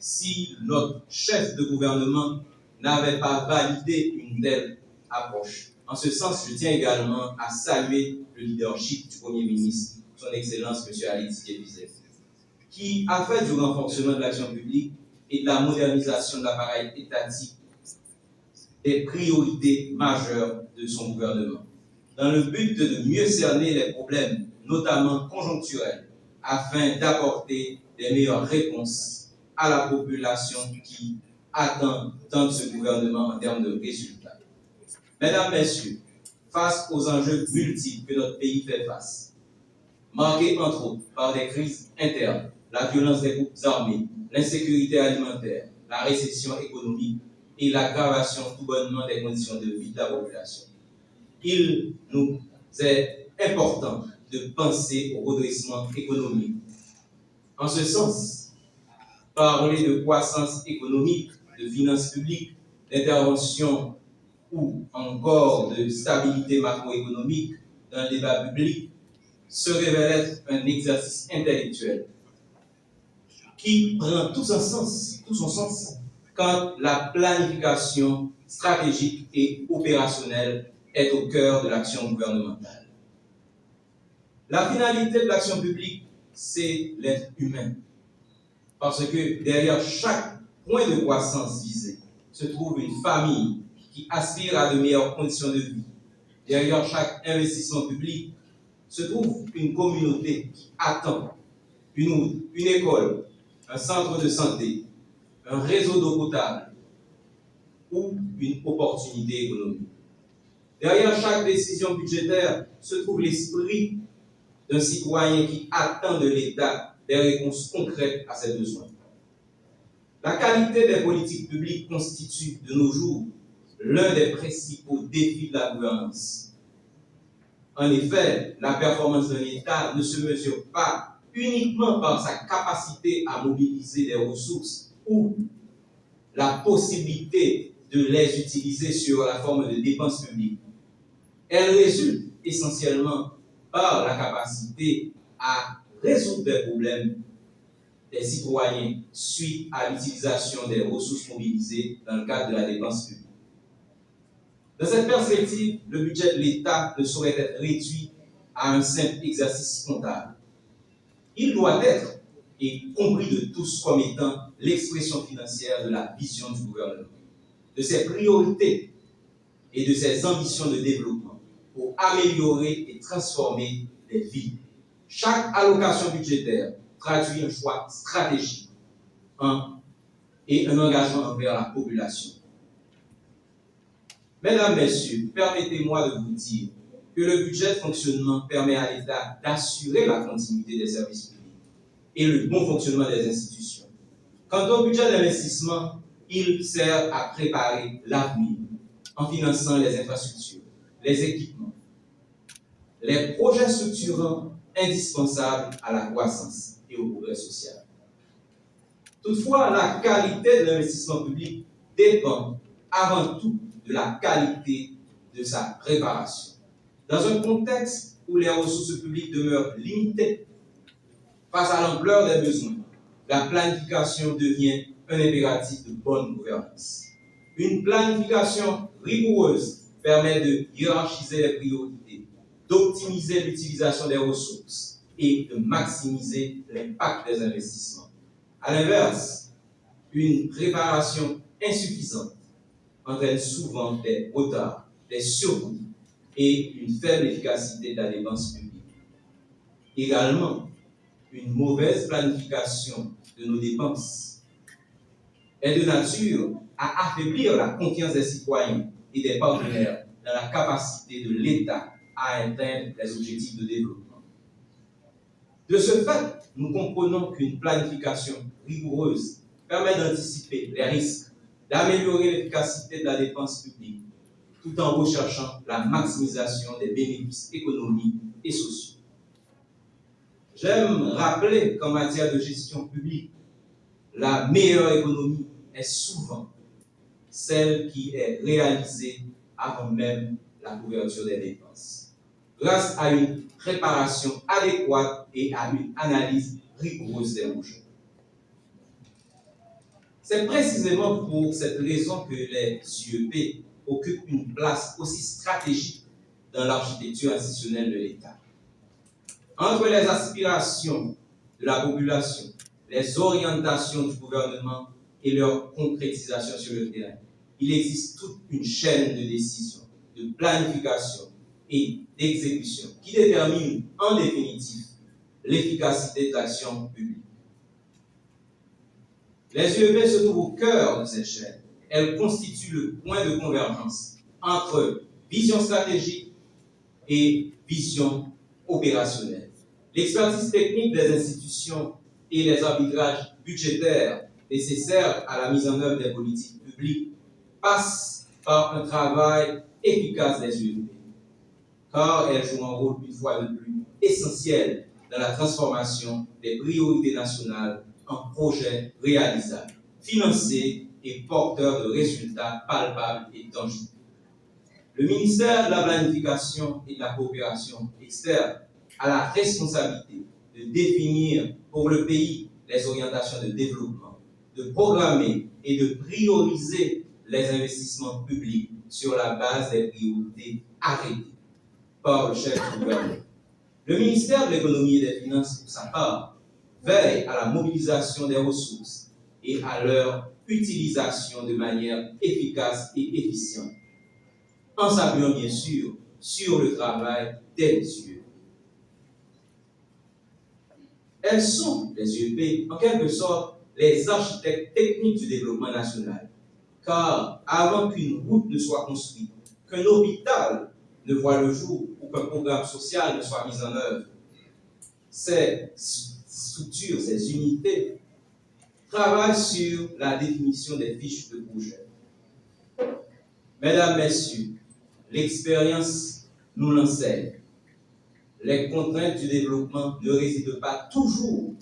si notre chef de gouvernement n'avait pas validé une telle approche. En ce sens, je tiens également à saluer le leadership du Premier ministre, son Excellence M. Aristide Bizet, qui a fait du renforcement de l'action publique et de la modernisation de l'appareil étatique des priorités majeures de son gouvernement, dans le but de mieux cerner les problèmes, notamment conjoncturels, afin d'apporter des meilleures réponses à la population qui attend tant de ce gouvernement en termes de résultats. Mesdames, Messieurs, face aux enjeux multiples que notre pays fait face, marqués entre autres par des crises internes, la violence des groupes armés, l'insécurité alimentaire, la récession économique et l'aggravation tout bonnement des conditions de vie de la population, il nous est important de penser au redressement économique. En ce sens, parler de croissance économique, de finances publiques, d'intervention ou encore de stabilité macroéconomique dans le débat public se révèle être un exercice intellectuel qui prend tout son sens quand la planification stratégique et opérationnelle est au cœur de l'action gouvernementale. La finalité de l'action publique, c'est l'être humain. Parce que derrière chaque point de croissance visé se trouve une famille qui aspire à de meilleures conditions de vie. Derrière chaque investissement public se trouve une communauté qui attend une école, un centre de santé, un réseau d'eau potable ou une opportunité économique. Derrière chaque décision budgétaire se trouve l'esprit d'un citoyen qui attend de l'État des réponses concrètes à ses besoins. La qualité des politiques publiques constitue de nos jours l'un des principaux défis de la gouvernance. En effet, la performance d'un État ne se mesure pas uniquement par sa capacité à mobiliser des ressources ou la possibilité de les utiliser sur la forme de dépenses publiques. Elle résulte essentiellement par la capacité à résoudre des problèmes des citoyens suite à l'utilisation des ressources mobilisées dans le cadre de la dépense publique. Dans cette perspective, le budget de l'État ne saurait être réduit à un simple exercice comptable. Il doit être et compris de tous comme étant l'expression financière de la vision du gouvernement, de ses priorités et de ses ambitions de développement pour améliorer et transformer les vies. Chaque allocation budgétaire traduit un choix stratégique et un engagement envers la population. Mesdames, Messieurs, permettez-moi de vous dire que le budget de fonctionnement permet à l'État d'assurer la continuité des services publics et le bon fonctionnement des institutions. Quant au budget d'investissement, il sert à préparer l'avenir en finançant les infrastructures, les équipements, les projets structurants indispensables à la croissance et au progrès social. Toutefois, la qualité de l'investissement public dépend avant tout de la qualité de sa préparation. Dans un contexte où les ressources publiques demeurent limitées face à l'ampleur des besoins, la planification devient un impératif de bonne gouvernance. Une planification rigoureuse permet de hiérarchiser les priorités, d'optimiser l'utilisation des ressources et de maximiser l'impact des investissements. À l'inverse, une préparation insuffisante entraîne souvent des retards, des surcoûts et une faible efficacité de la dépense publique. Également, une mauvaise planification de nos dépenses est de nature à affaiblir la confiance des citoyens et des partenaires dans la capacité de l'État à atteindre les objectifs de développement. De ce fait, nous comprenons qu'une planification rigoureuse permet d'anticiper les risques, d'améliorer l'efficacité de la dépense publique, tout en recherchant la maximisation des bénéfices économiques et sociaux. J'aime rappeler qu'en matière de gestion publique, la meilleure économie est souvent celle qui est réalisée avant même la couverture des dépenses, grâce à une préparation adéquate et à une analyse rigoureuse des enjeux. C'est précisément pour cette raison que les IEP occupent une place aussi stratégique dans l'architecture institutionnelle de l'État. Entre les aspirations de la population, les orientations du gouvernement et leur concrétisation sur le terrain, il existe toute une chaîne de décision, de planification et d'exécution qui détermine en définitive l'efficacité de l'action publique. Les IEP se trouvent au cœur de cette chaîne. Elles constituent le point de convergence entre vision stratégique et vision opérationnelle. L'expertise technique des institutions et les arbitrages budgétaires nécessaires à la mise en œuvre des politiques publiques passent par un travail efficace des IEP, car elles jouent un rôle une fois de plus essentiel dans la transformation des priorités nationales en projets réalisables, financés et porteurs de résultats palpables et tangibles. Le ministère de la Planification et de la Coopération externe a la responsabilité de définir pour le pays les orientations de développement, de programmer et de prioriser les investissements publics sur la base des priorités arrêtées par le chef du gouvernement. Le ministère de l'Économie et des Finances, pour sa part, veille à la mobilisation des ressources et à leur utilisation de manière efficace et efficiente, en s'appuyant bien sûr sur le travail des IEP. Elles sont, les IEP, en quelque sorte, les architectes techniques du développement national, car avant qu'une route ne soit construite, qu'un hôpital ne voit le jour ou qu'un programme social ne soit mis en œuvre, ces structures, ces unités travaillent sur la définition des fiches de projet. Mesdames, Messieurs, l'expérience nous l'enseigne. Les contraintes du développement ne résident pas toujours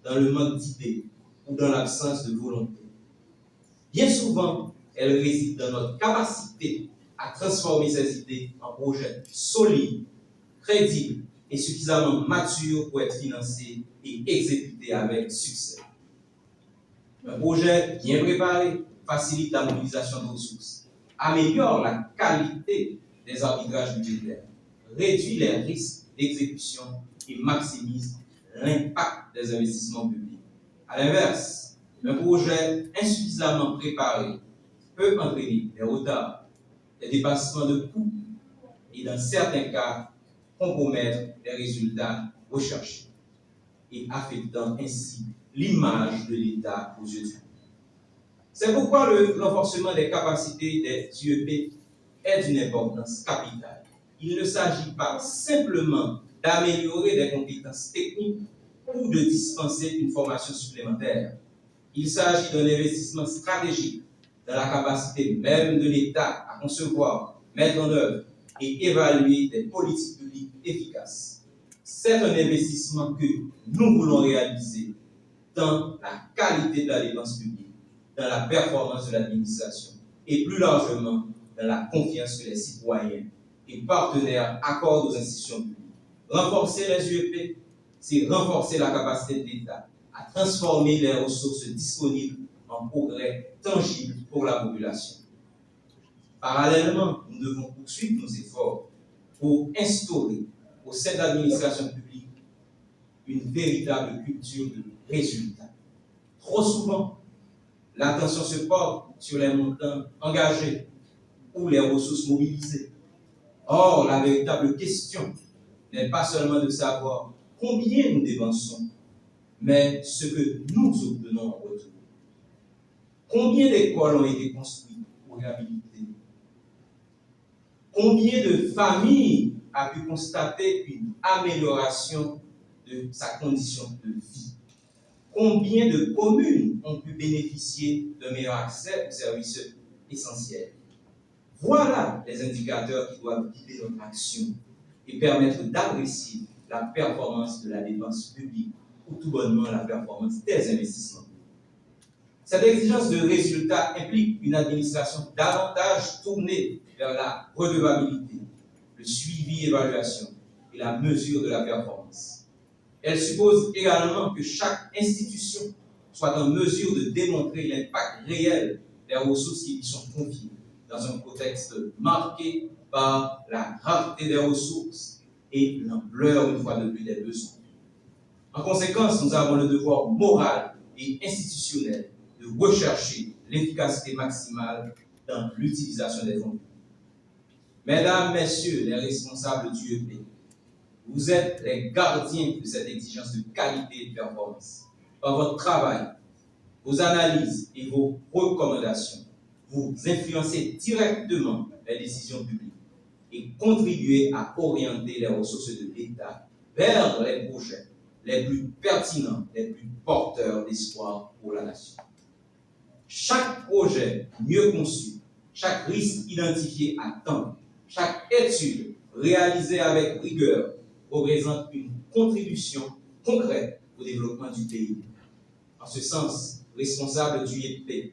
dans le manque d'idées ou dans l'absence de volonté. Bien souvent, elles résident dans notre capacité à transformer ces idées en projets solides, crédibles et suffisamment matures pour être financés et exécutés avec succès. Un projet bien préparé facilite la mobilisation de ressources, améliore la qualité des arbitrages budgétaires, réduit les risques d'exécution et maximise l'impact des investissements publics. À l'inverse, un projet insuffisamment préparé peut entraîner des retards, des dépassements de coûts et, dans certains cas, compromettre les résultats recherchés et affectant ainsi l'image de l'État aux yeux du public. C'est pourquoi le renforcement des capacités des IEP est d'une importance capitale. Il ne s'agit pas simplement d'améliorer des compétences techniques ou de dispenser une formation supplémentaire. Il s'agit d'un investissement stratégique dans la capacité même de l'État à concevoir, mettre en œuvre et évaluer des politiques publiques efficaces. C'est un investissement que nous voulons réaliser dans la qualité de la dépense publique, dans la performance de l'administration et plus largement dans la confiance que les citoyens et partenaires accordent aux institutions publiques. Renforcer les IEP, c'est renforcer la capacité de l'État à transformer les ressources disponibles en progrès tangibles pour la population. Parallèlement, nous devons poursuivre nos efforts pour instaurer au sein de l'administration publique une véritable culture de résultats. Trop souvent, l'attention se porte sur les montants engagés ou les ressources mobilisées. Or, la véritable question n'est pas seulement de savoir combien nous dépensons, mais ce que nous obtenons en retour. Combien d'écoles ont été construites ou réhabilitées? Combien de familles a pu constater une amélioration de sa condition de vie? Combien de communes ont pu bénéficier d'un meilleur accès aux services essentiels? Voilà les indicateurs qui doivent guider notre action et permettre d'apprécier la performance de la dépense publique ou tout bonnement la performance des investissements. Cette exigence de résultat implique une administration davantage tournée vers la redevabilité, le suivi et évaluation et la mesure de la performance. Elle suppose également que chaque institution soit en mesure de démontrer l'impact réel des ressources qui lui sont confiées dans un contexte marqué par la rareté des ressources et l'ampleur, une fois de plus, des besoins. En conséquence, nous avons le devoir moral et institutionnel de rechercher l'efficacité maximale dans l'utilisation des fonds. Mesdames, Messieurs les responsables du EP, vous êtes les gardiens de cette exigence de qualité et de performance. Par votre travail, vos analyses et vos recommandations, vous influencez directement les décisions publiques et contribuez à orienter les ressources de l'État vers les projets les plus pertinents, les plus porteurs d'espoir pour la nation. Chaque projet mieux conçu, chaque risque identifié à temps, chaque étude réalisée avec rigueur représente une contribution concrète au développement du pays. En ce sens, responsable du EP,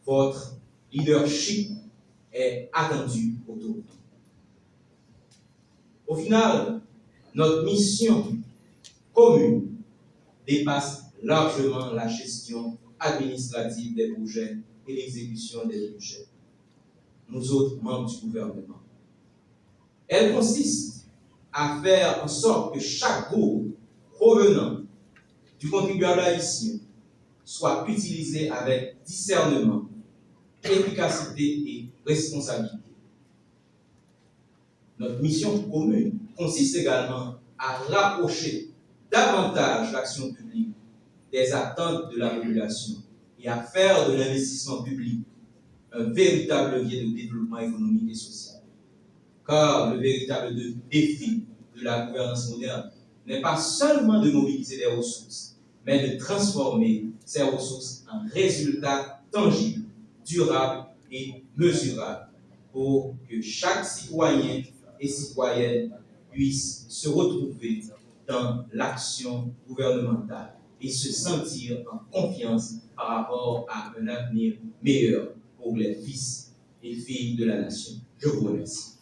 votre leadership est attendu autour de vous. Au final, notre mission commune dépasse largement la gestion administrative des projets et l'exécution des budgets. Nous autres membres du gouvernement. Elle consiste à faire en sorte que chaque euro provenant du contribuable haïtien soit utilisé avec discernement, efficacité et responsabilité. Notre mission commune consiste également à rapprocher davantage l'action publique des attentes de la population et à faire de l'investissement public un véritable levier de développement économique et social. Car le véritable défi de la gouvernance moderne n'est pas seulement de mobiliser des ressources, mais de transformer ces ressources en résultats tangibles, durables et mesurables pour que chaque citoyen et citoyenne puisse se retrouver dans l'action gouvernementale et se sentir en confiance par rapport à un avenir meilleur pour les fils et filles de la nation. Je vous remercie.